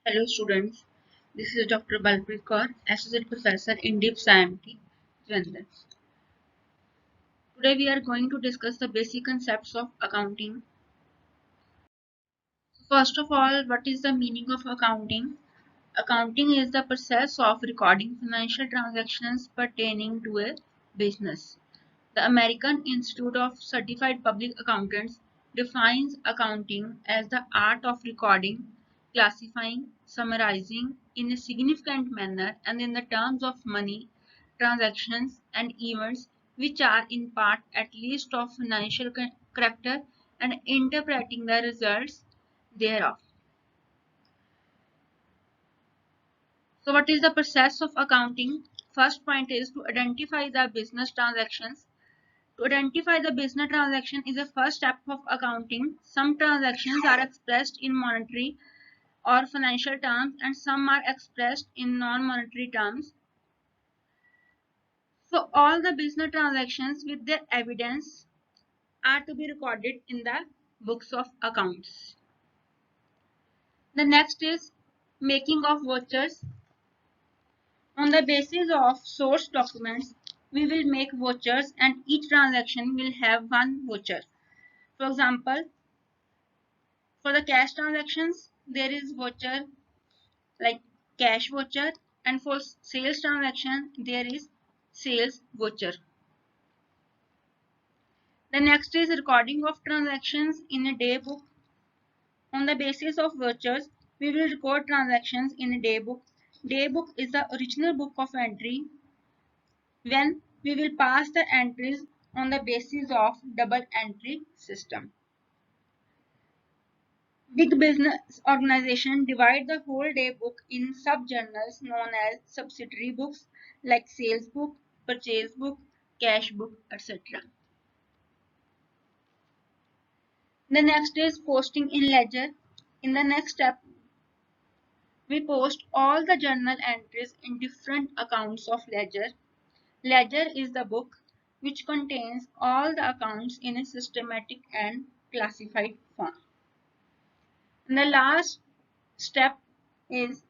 Hello students, this is Dr. Balpreet Kaur, Associate Professor in DIPS IMT, Jalandhar. Today we are going to discuss the basic concepts of accounting. First of all, what is the meaning of accounting? Accounting is the process of recording financial transactions pertaining to a business. The American Institute of Certified Public Accountants defines accounting as the art of recording, classifying, summarizing in a significant manner and in the terms of money, transactions, and events which are in part at least of financial character and interpreting the results thereof. So what is the process of accounting? First point is to identify the business transactions. To identify the business transaction is the first step of accounting. Some transactions are expressed in monetary or financial terms and some are expressed in non-monetary terms. So all the business transactions with their evidence are to be recorded in the books of accounts. The next is making of vouchers. On the basis of source documents, we will make vouchers and each transaction will have one voucher. For example, for the cash transactions, there is voucher like cash voucher, and for sales transaction, there is sales voucher. The next is recording of transactions in a day book. On the basis of vouchers, we will record transactions in a day book. Day book is the original book of entry when we will pass the entries on the basis of double entry system. Big business organizations divide the whole day book in sub-journals known as subsidiary books like sales book, purchase book, cash book, etc. The next is posting in ledger. In the next step, we post all the journal entries in different accounts of ledger. Ledger is the book which contains all the accounts in a systematic and classified form. And the last step is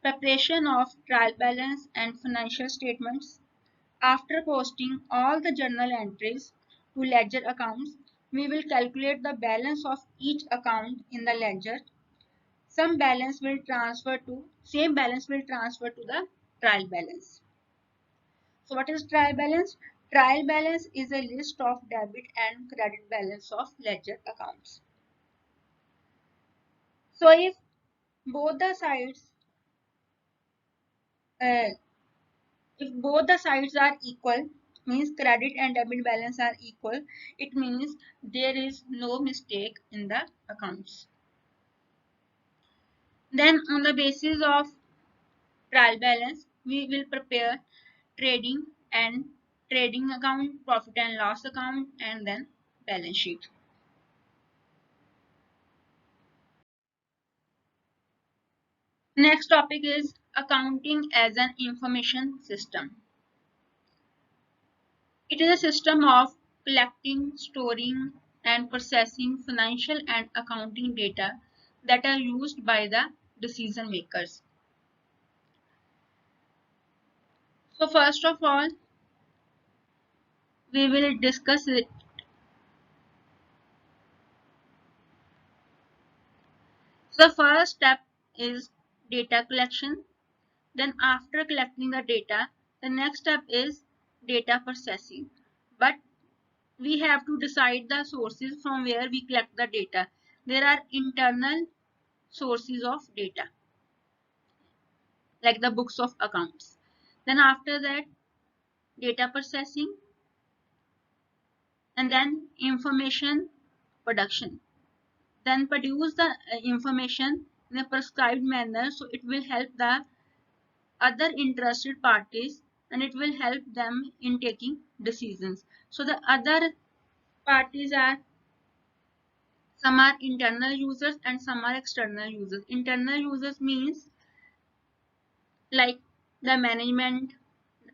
preparation of trial balance and financial statements. After posting all the journal entries to ledger accounts, we will calculate the balance of each account in the ledger. Same balance will transfer to the trial balance. So what is trial balance? Trial balance is a list of debit and credit balance of ledger accounts. So both the sides uh, if both the sides are equal, means credit and debit balance are equal, it means there is no mistake in the accounts. Then on the basis of trial balance, we will prepare trading and trading account, profit and loss account, and then balance sheet. Next topic is accounting as an information system. It is a system of collecting, storing, and processing financial and accounting data that are used by the decision makers. So first of all, we will discuss it. So the first step is data collection. Then after collecting the data, the next step is data processing. But we have to decide the sources from where we collect the data. There are internal sources of data like the books of accounts. Then after that, data processing, and then information production. Then produce the information in a prescribed manner so it will help the other interested parties and it will help them in taking decisions. So the other parties are, some are internal users and some are external users. Internal users means like the management,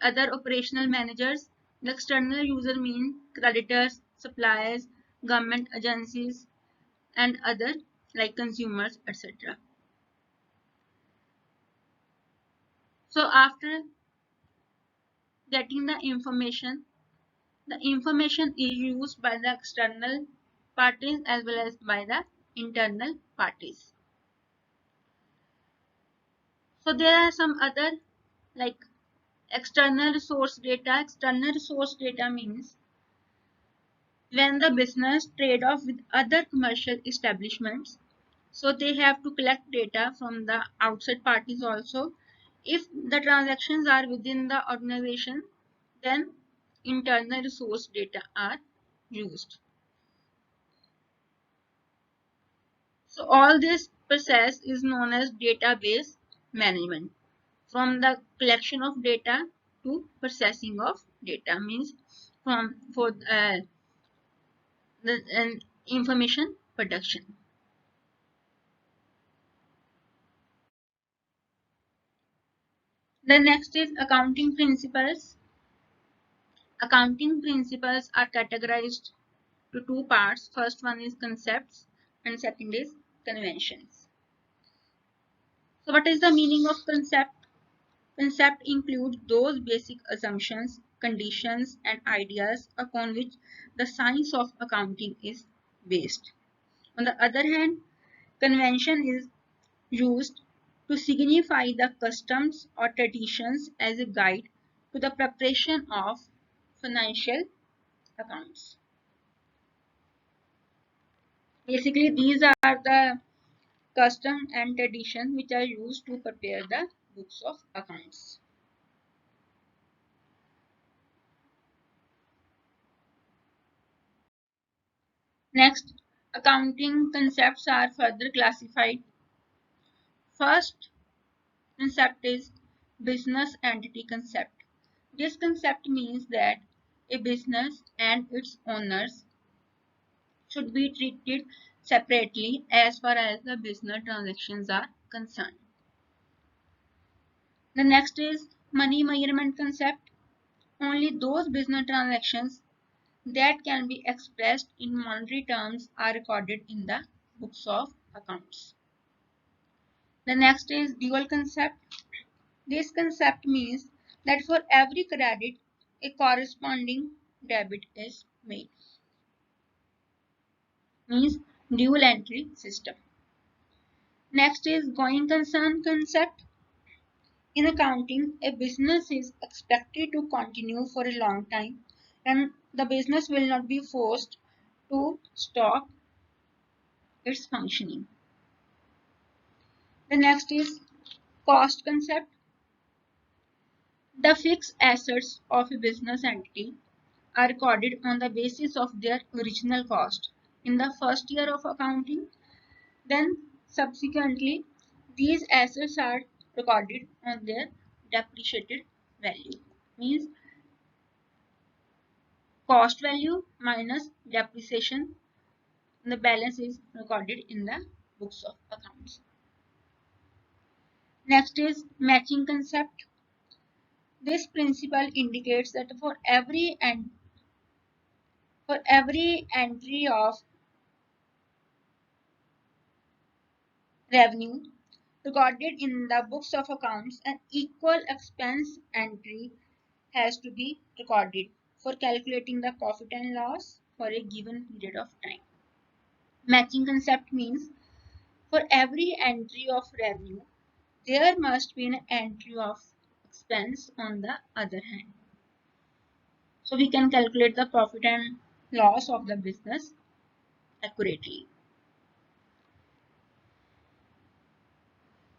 other operational managers. The external user mean creditors, suppliers, government agencies, and other like consumers, etc. So after getting the information is used by the external parties as well as by the internal parties. So there are some other like external resource data. External resource data means when the business trade off with other commercial establishments, so they have to collect data from the outside parties also. If the transactions are within the organization, then internal resource data are used. So all this process is known as database management. From the collection of data to processing of data means from for the information production. The next is accounting principles. Accounting principles are categorized to two parts. First one is concepts and second is conventions. So what is the meaning of concept? Concept includes those basic assumptions, conditions and ideas upon which the science of accounting is based. On the other hand, convention is used to signify the customs or traditions as a guide to the preparation of financial accounts. Basically, these are the custom and tradition which are used to prepare the books of accounts. Next, accounting concepts are further classified. First concept is business entity concept. This concept means that a business and its owners should be treated separately as far as the business transactions are concerned. The next is money measurement concept. Only those business transactions that can be expressed in monetary terms are recorded in the books of accounts. The next is dual concept. This concept means that for every credit, a corresponding debit is made. Means dual entry system. Next is going concern concept. In accounting, a business is expected to continue for a long time and the business will not be forced to stop its functioning. The next is cost concept. The fixed assets of a business entity are recorded on the basis of their original cost in the first year of accounting. Then subsequently, these assets are recorded on their depreciated value. Means cost value minus depreciation. The balance is recorded in the books of accounts. Next is matching concept. This principle indicates that for every entry of revenue recorded in the books of accounts, an equal expense entry has to be recorded for calculating the profit and loss for a given period of time. Matching concept means for every entry of revenue, there must be an entry of expense on the other hand. So we can calculate the profit and loss of the business accurately.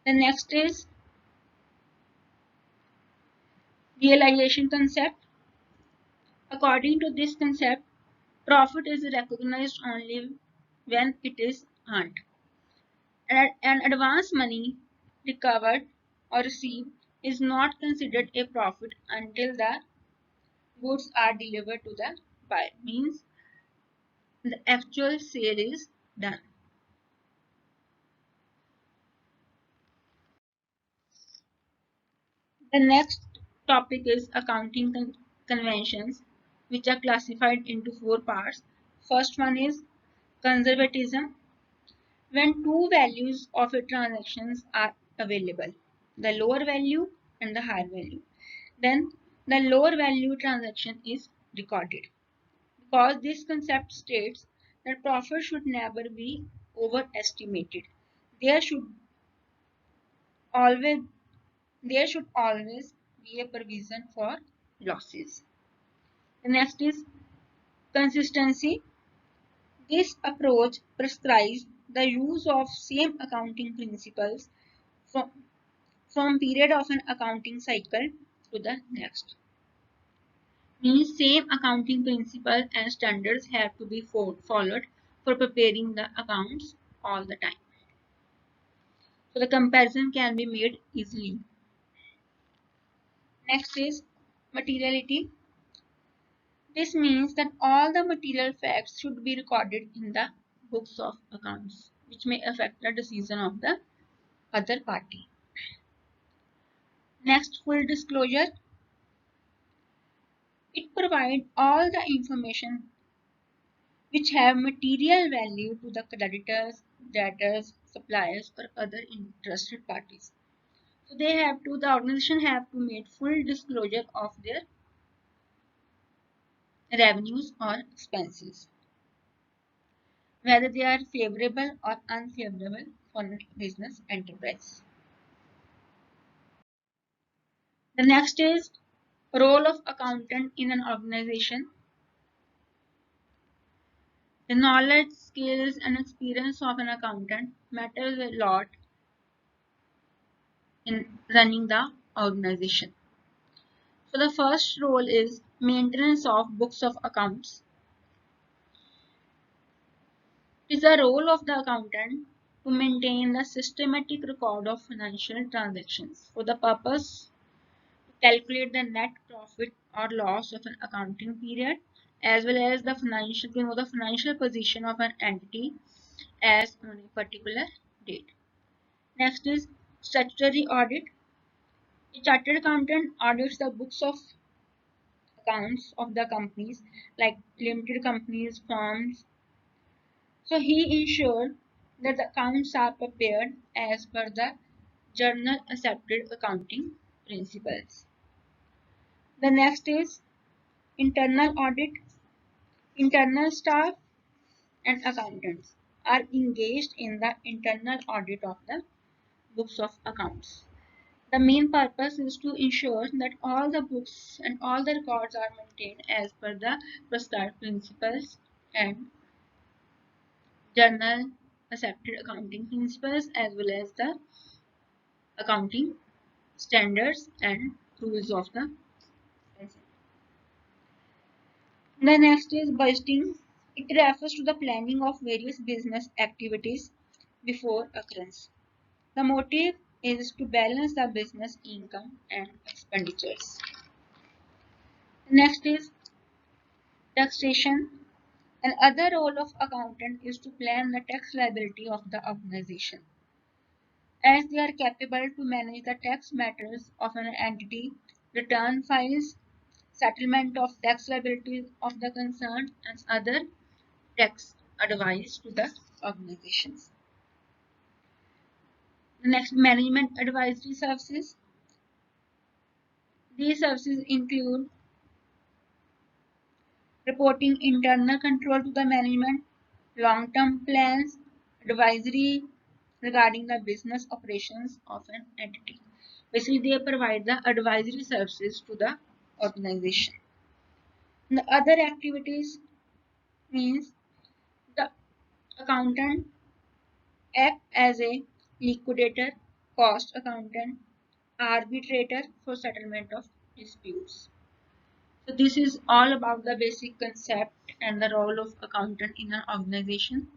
The next is realization concept. According to this concept, profit is recognized only when it is earned. And advance money recovered or received is not considered a profit until the goods are delivered to the buyer. Means the actual sale is done. The next topic is accounting conventions, which are classified into four parts. First one is conservatism. When two values of a transactions are available, the lower value and the higher value. Then the lower value transaction is recorded, because this concept states that profit should never be overestimated. There should always there should always be a provision for losses. The next is consistency. This approach prescribes the use of same accounting principles from, from period of an accounting cycle to the next. Means same accounting principles and standards have to be followed for preparing the accounts all the time. So the comparison can be made easily. Next is materiality. This means that all the material facts should be recorded in the books of accounts, which may affect the decision of the other party. Next, full disclosure. It provides all the information which have material value to the creditors, debtors, suppliers, or other interested parties. So the organization have to make full disclosure of their revenues or expenses, whether they are favorable or unfavorable for a business enterprise. The next is role of accountant in an organization. The knowledge, skills, and experience of an accountant matters a lot in running the organization. So the first role is maintenance of books of accounts. It is the role of the accountant to maintain the systematic record of financial transactions for the purpose to calculate the net profit or loss of an accounting period, as well as the financial position of an entity as on a particular date. Next is statutory audit. A chartered accountant audits the books of accounts of the companies like limited companies, firms. So he ensured that the accounts are prepared as per the journal accepted accounting principles. The next is internal audit. Internal staff and accountants are engaged in the internal audit of the books of accounts. The main purpose is to ensure that all the books and all the records are maintained as per the prescribed principles and journal accepted accounting principles, as well as the accounting standards and rules of the business. The next is budgeting. It refers to the planning of various business activities before occurrence. The motive is to balance the business income and expenditures. Next is taxation. Another role of accountant is to plan the tax liability of the organization, as they are capable to manage the tax matters of an entity, return files, settlement of tax liabilities of the concern, and other tax advice to the organizations. The next, management advisory services. These services include reporting internal control to the management, long-term plans, advisory regarding the business operations of an entity. Basically, they provide the advisory services to the organization. The other activities means the accountant act as a liquidator, cost accountant, arbitrator for settlement of disputes. So this is all about the basic concept and the role of accountant in an organization.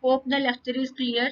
Hope the lecture is clear.